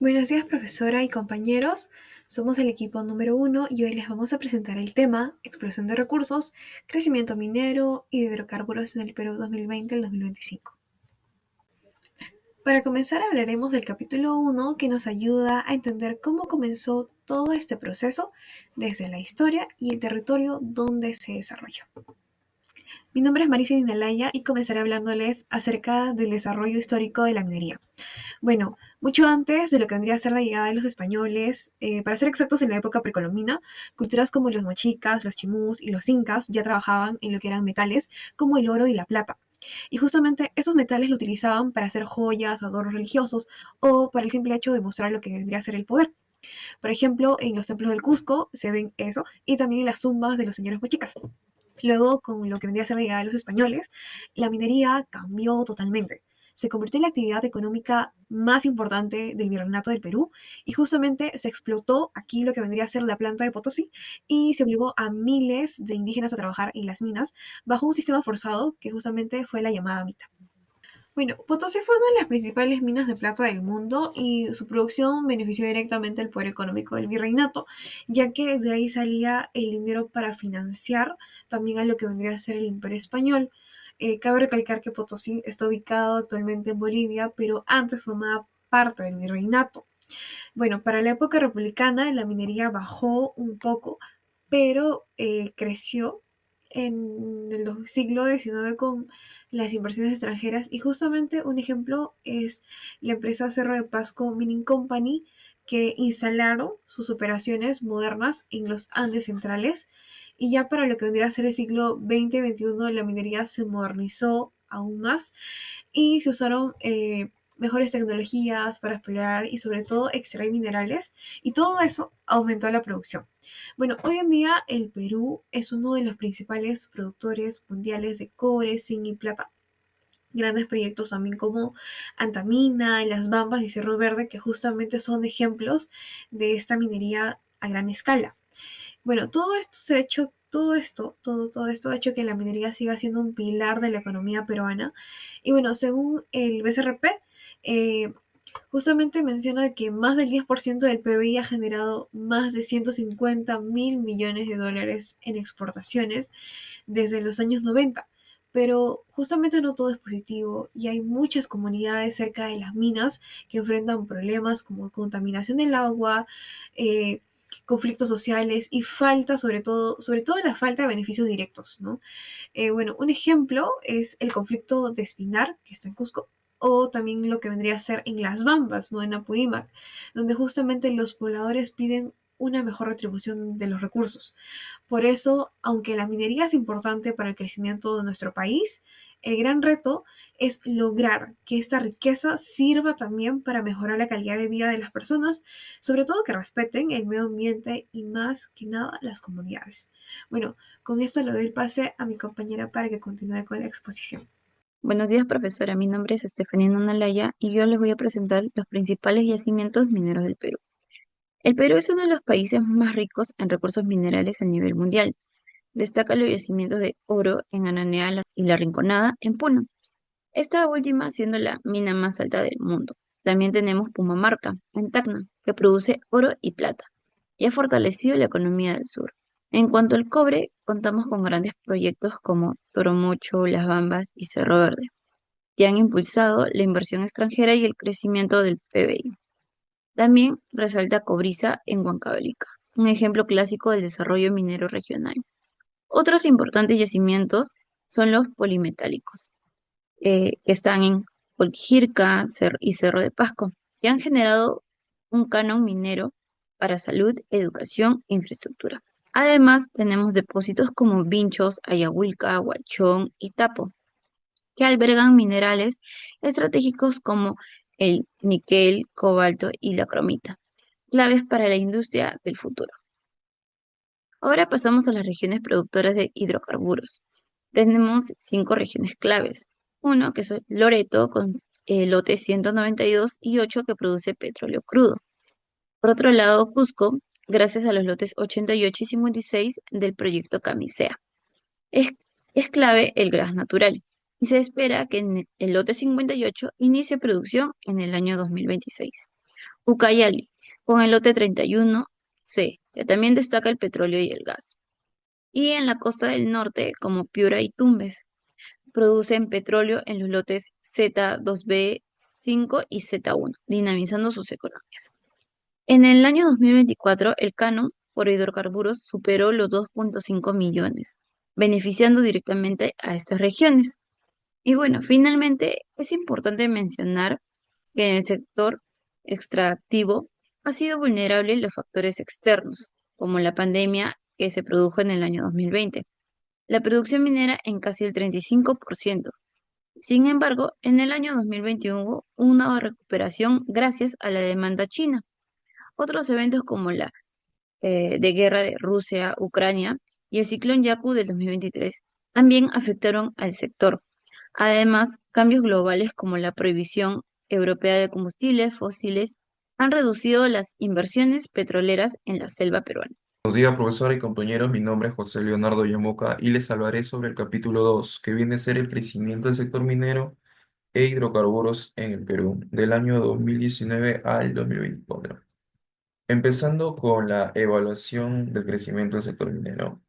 Buenos días, profesora y compañeros. Somos el equipo número 1 y hoy les vamos a presentar el tema Explosión de recursos, crecimiento minero y de hidrocarburos en el Perú 2020 al 2025. Para comenzar hablaremos del capítulo 1 que nos ayuda a entender cómo comenzó todo este proceso desde la historia y el territorio donde se desarrolló. Mi nombre es Marisa Dinalaya y comenzaré hablándoles acerca del desarrollo histórico de la minería. Bueno, mucho antes de lo que vendría a ser la llegada de los españoles, para ser exactos en la época precolombina, culturas como los mochicas, los chimús y los incas ya trabajaban en lo que eran metales como el oro y la plata. Y justamente esos metales lo utilizaban para hacer joyas, adornos religiosos o para el simple hecho de mostrar lo que vendría a ser el poder. Por ejemplo, en los templos del Cusco se ven eso y también en las tumbas de los señores mochicas. Luego, con lo que vendría a ser la llegada de los españoles, la minería cambió totalmente. Se convirtió en la actividad económica más importante del virreinato del Perú y justamente se explotó aquí lo que vendría a ser la planta de Potosí y se obligó a miles de indígenas a trabajar en las minas bajo un sistema forzado que justamente fue la llamada mita. Bueno, Potosí fue una de las principales minas de plata del mundo y su producción benefició directamente al poder económico del virreinato, ya que de ahí salía el dinero para financiar también a lo que vendría a ser el imperio español. Cabe recalcar que Potosí está ubicado actualmente en Bolivia, pero antes formaba parte del virreinato. Bueno, para la época republicana la minería bajó un poco, pero creció en el siglo XIX con las inversiones extranjeras y justamente un ejemplo es la empresa Cerro de Pasco Mining Company que instalaron sus operaciones modernas en los Andes centrales y ya para lo que vendría a ser el siglo XX-XXI la minería se modernizó aún más y se usaron mejores tecnologías para explorar y sobre todo extraer minerales y todo eso aumentó la producción. Bueno, hoy en día el Perú es uno de los principales productores mundiales de cobre, zinc y plata. Grandes proyectos también como Antamina, Las Bambas y Cerro Verde que justamente son ejemplos de esta minería a gran escala. Bueno, todo esto se ha hecho, todo esto ha hecho que la minería siga siendo un pilar de la economía peruana. Y bueno, según el BCRP, eh, justamente menciona que más del 10% del PBI ha generado más de 150.000 millones de dólares en exportaciones desde los años 90. Pero justamente no todo es positivo y hay muchas comunidades cerca de las minas que enfrentan problemas como contaminación del agua, eh, conflictos sociales y falta, sobre todo la falta de beneficios directos, ¿no? Bueno, un ejemplo es el conflicto de Espinar, que está en Cusco, o también lo que vendría a ser en Las Bambas, ¿no? En Apurímac, donde justamente los pobladores piden una mejor retribución de los recursos. Por eso, aunque la minería es importante para el crecimiento de nuestro país, el gran reto es lograr que esta riqueza sirva también para mejorar la calidad de vida de las personas, sobre todo que respeten el medio ambiente y más que nada las comunidades. Bueno, con esto le doy el pase a mi compañera para que continúe con la exposición. Buenos días, profesora. Mi nombre es Estefanía Nonalaya y yo les voy a presentar los principales yacimientos mineros del Perú. El Perú es uno de los países más ricos en recursos minerales a nivel mundial. Destaca los yacimientos de oro en Ananea y La Rinconada en Puno, esta última siendo la mina más alta del mundo. También tenemos Pumamarca en Tacna, que produce oro y plata y ha fortalecido la economía del sur. En cuanto al cobre, contamos con grandes proyectos como Toromocho, Las Bambas y Cerro Verde que han impulsado la inversión extranjera y el crecimiento del PBI. También resalta Cobriza en Huancavelica, un ejemplo clásico del desarrollo minero regional. Otros importantes yacimientos son los polimetálicos, que están en Colquijirca y Cerro de Pasco, que han generado un canon minero para salud, educación e infraestructura. Además, tenemos depósitos como Vinchos, Ayahuilca, Huachón y Tapo, que albergan minerales estratégicos como el níquel, cobalto y la cromita, claves para la industria del futuro. Ahora pasamos a las regiones productoras de hidrocarburos. Tenemos 5 regiones claves. Uno, que es Loreto, con el lote 192 y 8, que produce petróleo crudo. Por otro lado, Cusco, gracias a los lotes 88 y 56 del proyecto Camisea. Es, es clave el gas natural y se espera que en el lote 58 inicie producción en el año 2026. Ucayali, con el lote 31C, que también destaca el petróleo y el gas. Y en la costa del norte, como Piura y Tumbes, producen petróleo en los lotes Z2B5 y Z1, dinamizando sus economías. En el año 2024, el canon por hidrocarburos superó los 2,5 millones, beneficiando directamente a estas regiones. Y bueno, finalmente es importante mencionar que en el sector extractivo ha sido vulnerable los factores externos, como la pandemia que se produjo en el año 2020, la producción minera en casi el 35%. Sin embargo, en el año 2021 hubo una recuperación gracias a la demanda china. Otros eventos como la de guerra de Rusia-Ucrania y el ciclón Yaku del 2023 también afectaron al sector. Además, cambios globales como la prohibición europea de combustibles fósiles han reducido las inversiones petroleras en la selva peruana. Buenos días, profesora y compañeros. Mi nombre es José Leonardo Yamoca y les hablaré sobre el capítulo 2, que viene a ser el crecimiento del sector minero e hidrocarburos en el Perú, del año 2019 al 2024. Empezando con la evaluación del crecimiento del sector minero.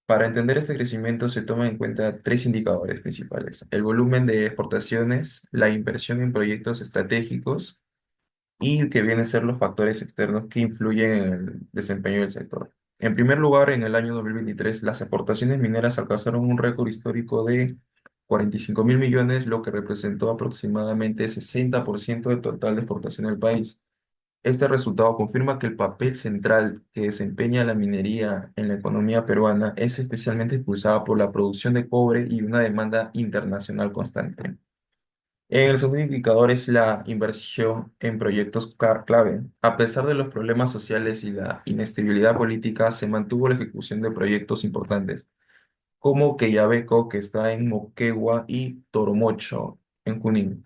Para entender este crecimiento se toman en cuenta tres indicadores principales: el volumen de exportaciones, la inversión en proyectos estratégicos y que vienen a ser los factores externos que influyen en el desempeño del sector. En primer lugar, en el año 2023, las exportaciones mineras alcanzaron un récord histórico de 45 mil millones, lo que representó aproximadamente 60% del total de exportación del país. Este resultado confirma que el papel central que desempeña la minería en la economía peruana es especialmente impulsada por la producción de cobre y una demanda internacional constante. El segundo indicador es la inversión en proyectos clave. A pesar de los problemas sociales y la inestabilidad política, se mantuvo la ejecución de proyectos importantes, como Quellaveco, que está en Moquegua, y Toromocho, en Junín.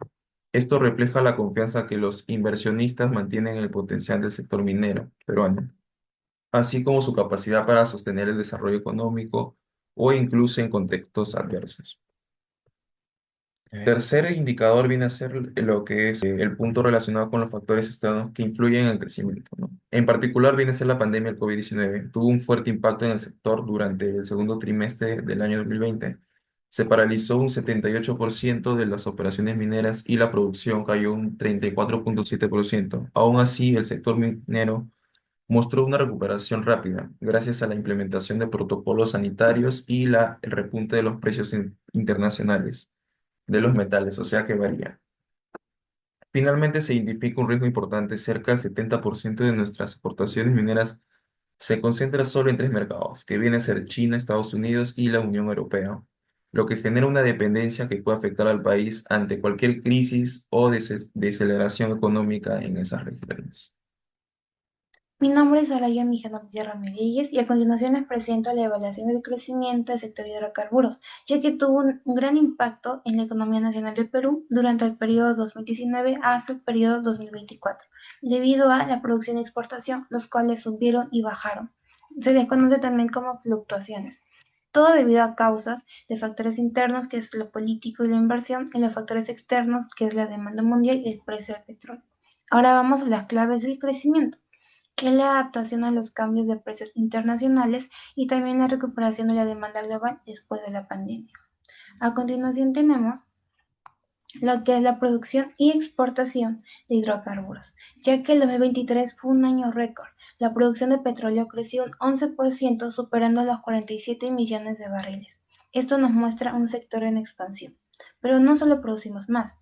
Esto refleja la confianza que los inversionistas mantienen en el potencial del sector minero peruano, así como su capacidad para sostener el desarrollo económico o incluso en contextos adversos. Tercer indicador viene a ser lo que es el punto relacionado con los factores externos que influyen en el crecimiento, ¿no? En particular viene a ser la pandemia del COVID-19. Tuvo un fuerte impacto en el sector durante el segundo trimestre del año 2020. Se paralizó un 78% de las operaciones mineras y la producción cayó un 34,7%. Aún así, el sector minero mostró una recuperación rápida gracias a la implementación de protocolos sanitarios y el repunte de los precios internacionales de los metales, o sea que varía. Finalmente, se identifica un riesgo importante: cerca del 70% de nuestras exportaciones mineras se concentra solo en tres mercados, que vienen a ser China, Estados Unidos y la Unión Europea, lo que genera una dependencia que puede afectar al país ante cualquier crisis o deceleración económica en esas regiones. Mi nombre es Soraya Mijano Guerra Rodríguez y a continuación les presento la evaluación del crecimiento del sector hidrocarburos, ya que tuvo un gran impacto en la economía nacional del Perú durante el periodo 2019 hasta el periodo 2024, debido a la producción y exportación, los cuales subieron y bajaron. Se les conoce también como fluctuaciones. Todo debido a causas de factores internos, que es lo político y la inversión, y los factores externos, que es la demanda mundial y el precio del petróleo. Ahora vamos a las claves del crecimiento, que es la adaptación a los cambios de precios internacionales y también la recuperación de la demanda global después de la pandemia. A continuación tenemos lo que es la producción y exportación de hidrocarburos, ya que el 2023 fue un año récord. La producción de petróleo creció un 11%, superando los 47 millones de barriles. Esto nos muestra un sector en expansión. Pero no solo producimos más.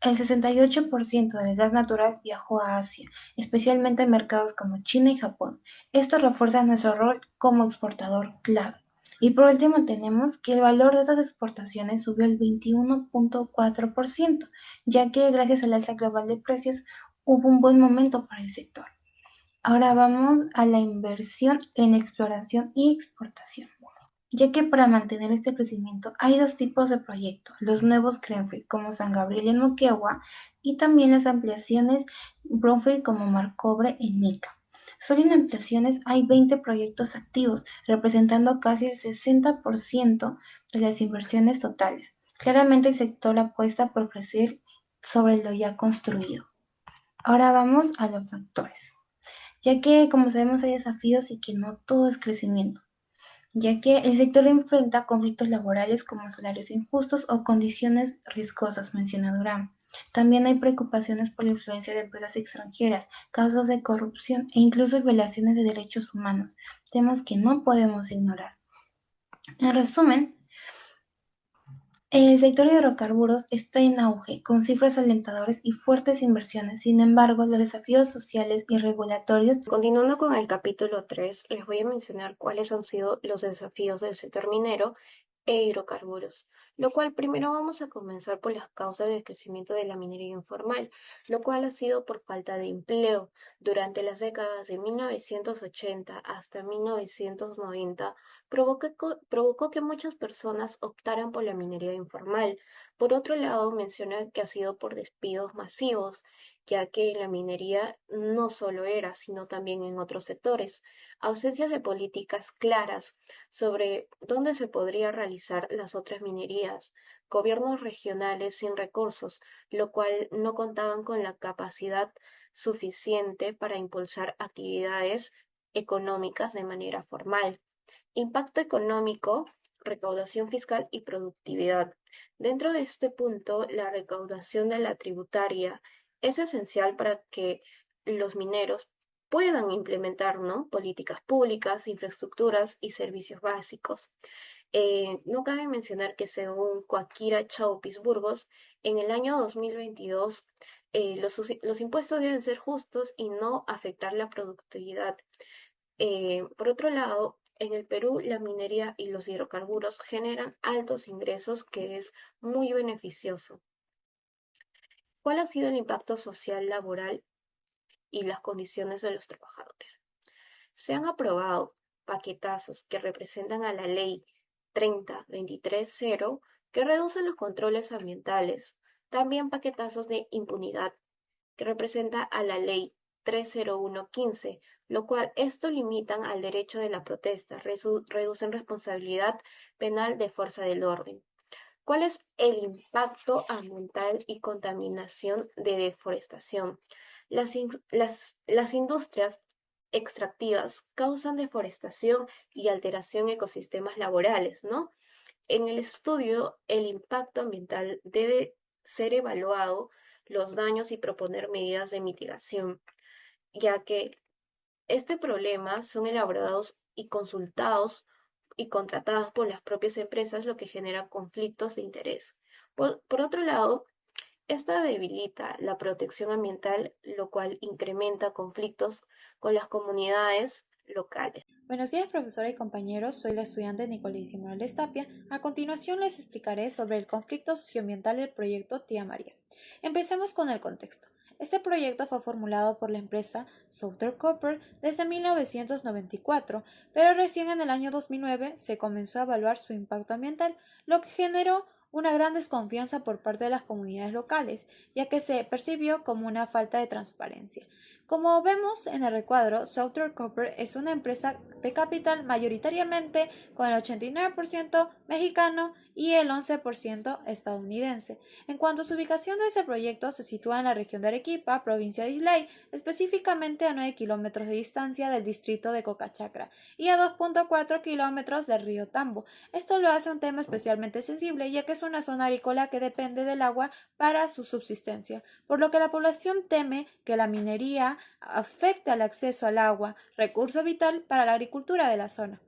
El 68% del gas natural viajó a Asia, especialmente a mercados como China y Japón. Esto refuerza nuestro rol como exportador clave. Y por último tenemos que el valor de estas exportaciones subió al 21,4%, ya que gracias al alza global de precios hubo un buen momento para el sector. Ahora vamos a la inversión en exploración y exportación, ya que para mantener este crecimiento hay dos tipos de proyectos: los nuevos greenfield como San Gabriel en Moquegua y también las ampliaciones brownfield como Mar Cobre en Nica. Solo en ampliaciones hay 20 proyectos activos, representando casi el 60% de las inversiones totales. Claramente el sector apuesta por crecer sobre lo ya construido. Ahora vamos a los factores, ya que como sabemos hay desafíos y que no todo es crecimiento, ya que el sector enfrenta conflictos laborales como salarios injustos o condiciones riesgosas, menciona Durán. También hay preocupaciones por la influencia de empresas extranjeras, casos de corrupción e incluso violaciones de derechos humanos, temas que no podemos ignorar. En resumen, el sector de hidrocarburos está en auge, con cifras alentadoras y fuertes inversiones. Sin embargo, los desafíos sociales y regulatorios. Continuando con el capítulo 3, les voy a mencionar cuáles han sido los desafíos del sector minero e hidrocarburos, lo cual primero vamos a comenzar por las causas del crecimiento de la minería informal, lo cual ha sido por falta de empleo. Durante las décadas de 1980 hasta 1990, provocó que muchas personas optaran por la minería informal. Por otro lado, menciona que ha sido por despidos masivos, ya que en la minería no solo era, sino también en otros sectores. Ausencia de políticas claras sobre dónde se podría realizar las otras minerías, gobiernos regionales sin recursos, lo cual no contaban con la capacidad suficiente para impulsar actividades económicas de manera formal. Impacto económico, recaudación fiscal y productividad. Dentro de este punto, la recaudación de la tributaria es esencial para que los mineros puedan implementar, ¿no?, políticas públicas, infraestructuras y servicios básicos. No cabe mencionar que según Coakira Chaupis Burgos, en el año 2022 los impuestos deben ser justos y no afectar la productividad. Por otro lado, en el Perú, la minería y los hidrocarburos generan altos ingresos, que es muy beneficioso. ¿Cuál ha sido el impacto social, laboral y las condiciones de los trabajadores? Se han aprobado paquetazos que representan a la ley 30.23.0, que reducen los controles ambientales. También paquetazos de impunidad, que representa a la ley 301.15, lo cual esto limitan al derecho de la protesta, reducen responsabilidad penal de fuerza del orden. ¿Cuál es el impacto ambiental y contaminación de deforestación? Las industrias extractivas causan deforestación y alteración en ecosistemas laborales, ¿no? En el estudio, el impacto ambiental debe ser evaluado, los daños y proponer medidas de mitigación, ya que este problema son elaborados y consultados y contratados por las propias empresas, lo que genera conflictos de interés. Por otro lado, esta debilita la protección ambiental, lo cual incrementa conflictos con las comunidades locales. Buenos días, profesora y compañeros. Soy la estudiante Nicolísima Morales Tapia. A continuación les explicaré sobre el conflicto socioambiental del proyecto Tía María. Empecemos con el contexto. Este proyecto fue formulado por la empresa Southern Copper desde 1994, pero recién en el año 2009 se comenzó a evaluar su impacto ambiental, lo que generó una gran desconfianza por parte de las comunidades locales, ya que se percibió como una falta de transparencia. Como vemos en el recuadro, Southern Copper es una empresa de capital mayoritariamente con el 89% mexicano y el 11% estadounidense. En cuanto a su ubicación de este proyecto, se sitúa en la región de Arequipa, provincia de Islay, específicamente a 9 kilómetros de distancia del distrito de Cocachacra y a 2.4 kilómetros del río Tambo. Esto lo hace un tema especialmente sensible, ya que es una zona agrícola que depende del agua para su subsistencia, por lo que la población teme que la minería afecte al acceso al agua, recurso vital para la agricultura de la zona.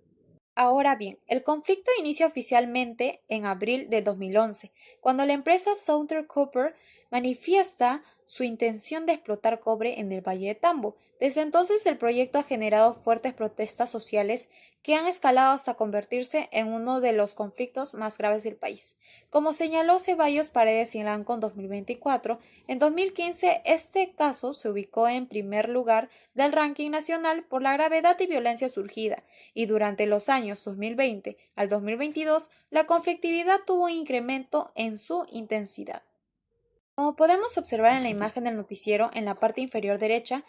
Ahora bien, el conflicto inicia oficialmente en abril de 2011, cuando la empresa Southern Copper manifiesta su intención de explotar cobre en el Valle de Tambo. Desde entonces el proyecto ha generado fuertes protestas sociales que han escalado hasta convertirse en uno de los conflictos más graves del país. Como señaló Ceballos Paredes Blanco en 2024, en 2015 este caso se ubicó en primer lugar del ranking nacional por la gravedad y violencia surgida, y durante los años 2020 al 2022 la conflictividad tuvo un incremento en su intensidad. Como podemos observar en la imagen del noticiero en la parte inferior derecha,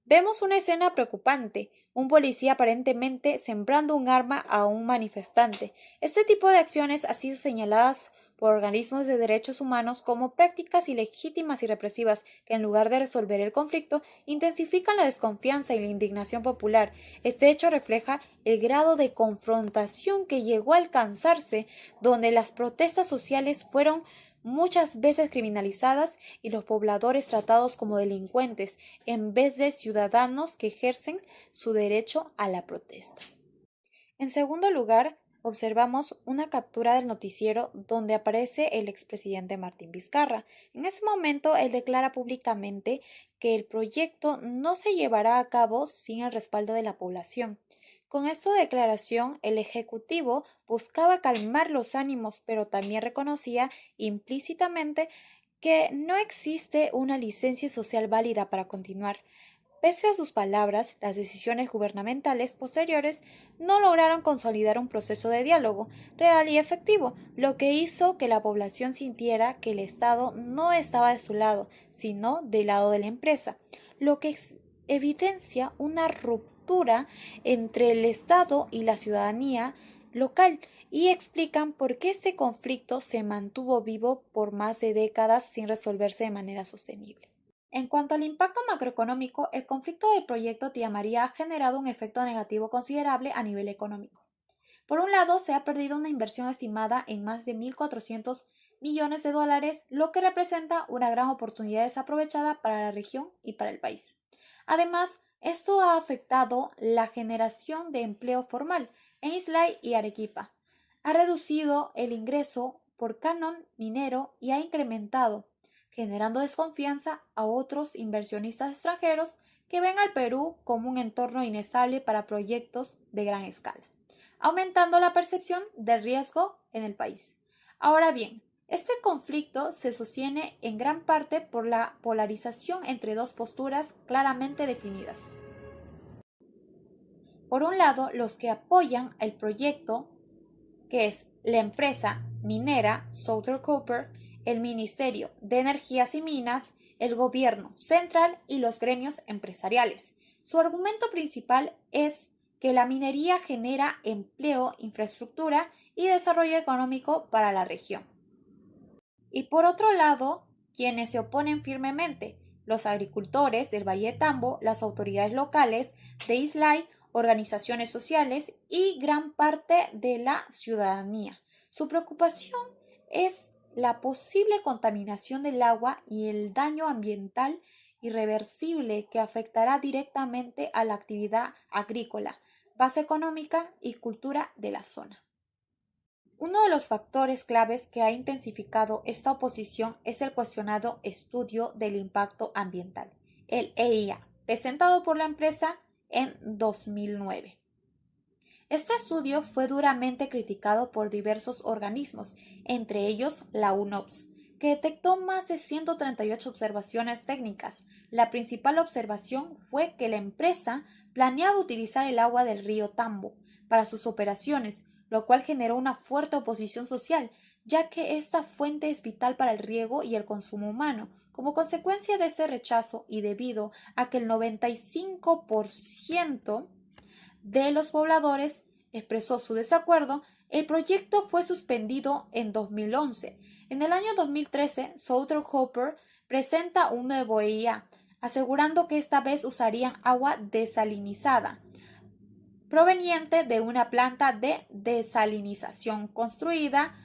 vemos una escena preocupante, un policía aparentemente sembrando un arma a un manifestante. Este tipo de acciones han sido señaladas por organismos de derechos humanos como prácticas ilegítimas y represivas que, en lugar de resolver el conflicto, intensifican la desconfianza y la indignación popular. Este hecho refleja el grado de confrontación que llegó a alcanzarse, donde las protestas sociales fueron muchas veces criminalizadas y los pobladores tratados como delincuentes en vez de ciudadanos que ejercen su derecho a la protesta. En segundo lugar, observamos una captura del noticiero donde aparece el expresidente Martín Vizcarra. En ese momento, él declara públicamente que el proyecto no se llevará a cabo sin el respaldo de la población. Con esta declaración, el Ejecutivo buscaba calmar los ánimos, pero también reconocía implícitamente que no existe una licencia social válida para continuar. Pese a sus palabras, las decisiones gubernamentales posteriores no lograron consolidar un proceso de diálogo real y efectivo, lo que hizo que la población sintiera que el Estado no estaba de su lado, sino del lado de la empresa, lo que evidencia una ruptura entre el Estado y la ciudadanía local y explican por qué este conflicto se mantuvo vivo por más de décadas sin resolverse de manera sostenible. En cuanto al impacto macroeconómico, el conflicto del proyecto Tía María ha generado un efecto negativo considerable a nivel económico. Por un lado, se ha perdido una inversión estimada en más de 1.400 millones de dólares, lo que representa una gran oportunidad desaprovechada para la región y para el país. Además, esto ha afectado la generación de empleo formal en Islay y Arequipa, ha reducido el ingreso por canon minero y ha incrementado, generando desconfianza a otros inversionistas extranjeros que ven al Perú como un entorno inestable para proyectos de gran escala, aumentando la percepción de riesgo en el país. Ahora bien, este conflicto se sostiene en gran parte por la polarización entre dos posturas claramente definidas. Por un lado, los que apoyan el proyecto, que es la empresa minera Southern Copper, el Ministerio de Energías y Minas, el gobierno central y los gremios empresariales. Su argumento principal es que la minería genera empleo, infraestructura y desarrollo económico para la región. Y por otro lado, quienes se oponen firmemente, los agricultores del Valle de Tambo, las autoridades locales de Islay, organizaciones sociales y gran parte de la ciudadanía. Su preocupación es la posible contaminación del agua y el daño ambiental irreversible que afectará directamente a la actividad agrícola, base económica y cultura de la zona. Uno de los factores claves que ha intensificado esta oposición es el cuestionado Estudio del Impacto Ambiental, el EIA, presentado por la empresa en 2009. Este estudio fue duramente criticado por diversos organismos, entre ellos la UNOPS, que detectó más de 138 observaciones técnicas. La principal observación fue que la empresa planeaba utilizar el agua del río Tambo para sus operaciones, lo cual generó una fuerte oposición social, ya que esta fuente es vital para el riego y el consumo humano. Como consecuencia de este rechazo y debido a que el 95% de los pobladores expresó su desacuerdo, el proyecto fue suspendido en 2011. En el año 2013, Southern Copper presenta un nuevo EIA, asegurando que esta vez usarían agua desalinizada, proveniente de una planta de desalinización construida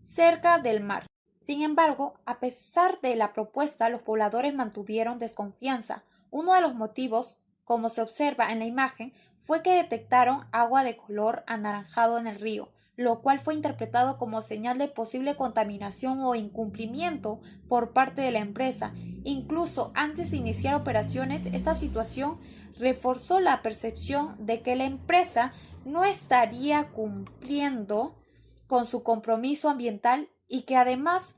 cerca del mar. Sin embargo, a pesar de la propuesta, los pobladores mantuvieron desconfianza. Uno de los motivos, como se observa en la imagen, fue que detectaron agua de color anaranjado en el río, lo cual fue interpretado como señal de posible contaminación o incumplimiento por parte de la empresa. Incluso antes de iniciar operaciones, esta situación reforzó la percepción de que la empresa no estaría cumpliendo con su compromiso ambiental y que además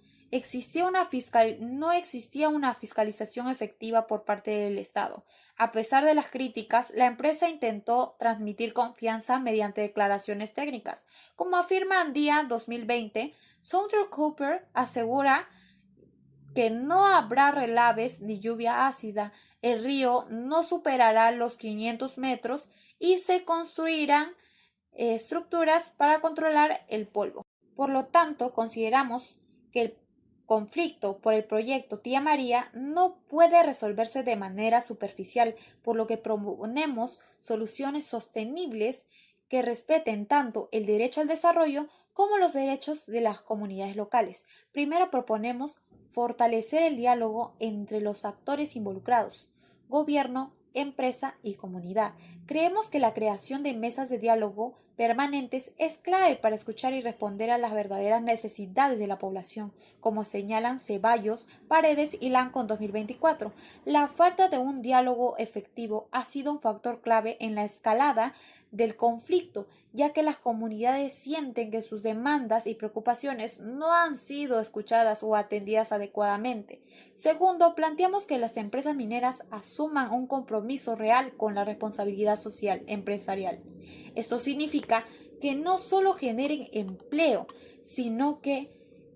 no existía una fiscalización efectiva por parte del Estado. A pesar de las críticas, la empresa intentó transmitir confianza mediante declaraciones técnicas. Como afirma en día 2020, Southern Copper asegura que no habrá relaves ni lluvia ácida, el río no superará los 500 metros y se construirán estructuras para controlar el polvo. Por lo tanto, consideramos que el conflicto por el proyecto Tía María no puede resolverse de manera superficial, por lo que proponemos soluciones sostenibles que respeten tanto el derecho al desarrollo como los derechos de las comunidades locales. Primero proponemos fortalecer el diálogo entre los actores involucrados, gobierno, empresa y comunidad. Creemos que la creación de mesas de diálogo permanentes es clave para escuchar y responder a las verdaderas necesidades de la población, como señalan Ceballos, Paredes y Lanco en 2024. La falta de un diálogo efectivo ha sido un factor clave en la escalada del conflicto, ya que las comunidades sienten que sus demandas y preocupaciones no han sido escuchadas o atendidas adecuadamente. Segundo, planteamos que las empresas mineras asuman un compromiso real con la responsabilidad social empresarial. Esto significa que no solo generen empleo, sino que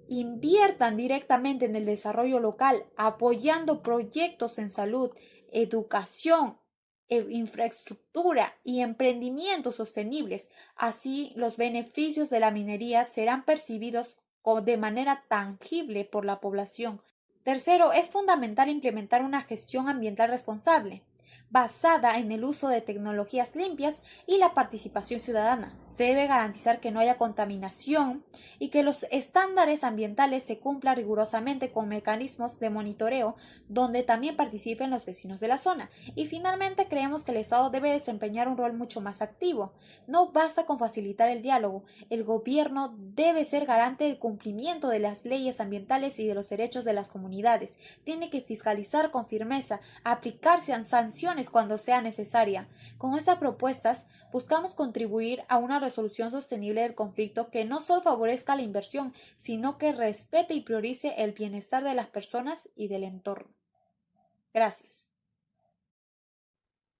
inviertan directamente en el desarrollo local, apoyando proyectos en salud, educación, infraestructura y emprendimientos sostenibles. Así, los beneficios de la minería serán percibidos de manera tangible por la población. Tercero, es fundamental implementar una gestión ambiental responsable, basada en el uso de tecnologías limpias y la participación ciudadana. Se debe garantizar que no haya contaminación y que los estándares ambientales se cumplan rigurosamente con mecanismos de monitoreo donde también participen los vecinos de la zona. Y finalmente creemos que el Estado debe desempeñar un rol mucho más activo. No basta con facilitar el diálogo, el gobierno debe ser garante del cumplimiento de las leyes ambientales y de los derechos de las comunidades. Tiene que fiscalizar con firmeza, aplicarse sanciones cuando sea necesaria. Con estas propuestas buscamos contribuir a una resolución sostenible del conflicto que no solo favorezca la inversión, sino que respete y priorice el bienestar de las personas y del entorno. Gracias.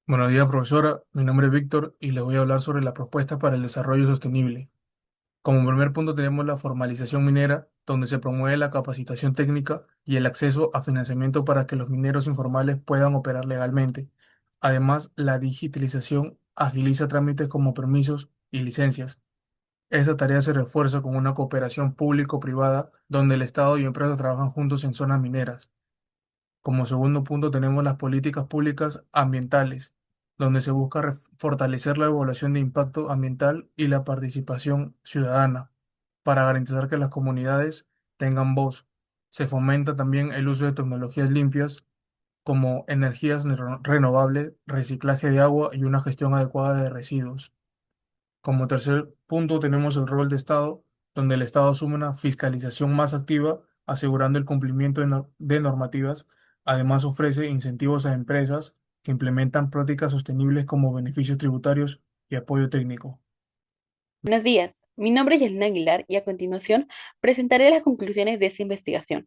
Buenos días, profesora. Mi nombre es Víctor y les voy a hablar sobre la propuesta para el desarrollo sostenible. Como primer punto tenemos la formalización minera, donde se promueve la capacitación técnica y el acceso a financiamiento para que los mineros informales puedan operar legalmente. Además, la digitalización agiliza trámites como permisos y licencias. Esta tarea se refuerza con una cooperación público-privada, donde el Estado y empresas trabajan juntos en zonas mineras. Como segundo punto tenemos las políticas públicas ambientales, donde se busca fortalecer la evaluación de impacto ambiental y la participación ciudadana para garantizar que las comunidades tengan voz. Se fomenta también el uso de tecnologías limpias como energías renovables, reciclaje de agua y una gestión adecuada de residuos. Como tercer punto tenemos el rol de Estado, donde el Estado asume una fiscalización más activa, asegurando el cumplimiento de normativas. Además, ofrece incentivos a empresas que implementan prácticas sostenibles como beneficios tributarios y apoyo técnico. Buenos días, mi nombre es Yaslina Aguilar y a continuación presentaré las conclusiones de esta investigación.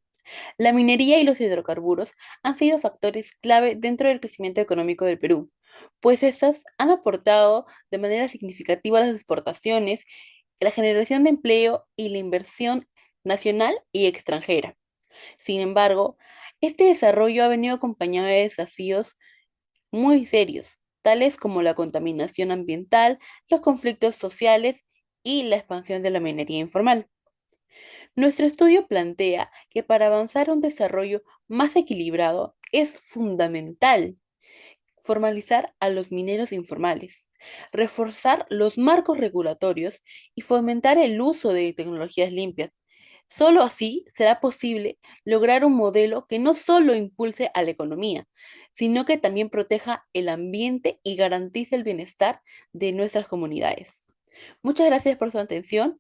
La minería y los hidrocarburos han sido factores clave dentro del crecimiento económico del Perú, pues estas han aportado de manera significativa a las exportaciones, la generación de empleo y la inversión nacional y extranjera. Sin embargo, este desarrollo ha venido acompañado de desafíos muy serios, tales como la contaminación ambiental, los conflictos sociales y la expansión de la minería informal. Nuestro estudio plantea que para avanzar a un desarrollo más equilibrado es fundamental formalizar a los mineros informales, reforzar los marcos regulatorios y fomentar el uso de tecnologías limpias. Solo así será posible lograr un modelo que no solo impulse a la economía, sino que también proteja el ambiente y garantice el bienestar de nuestras comunidades. Muchas gracias por su atención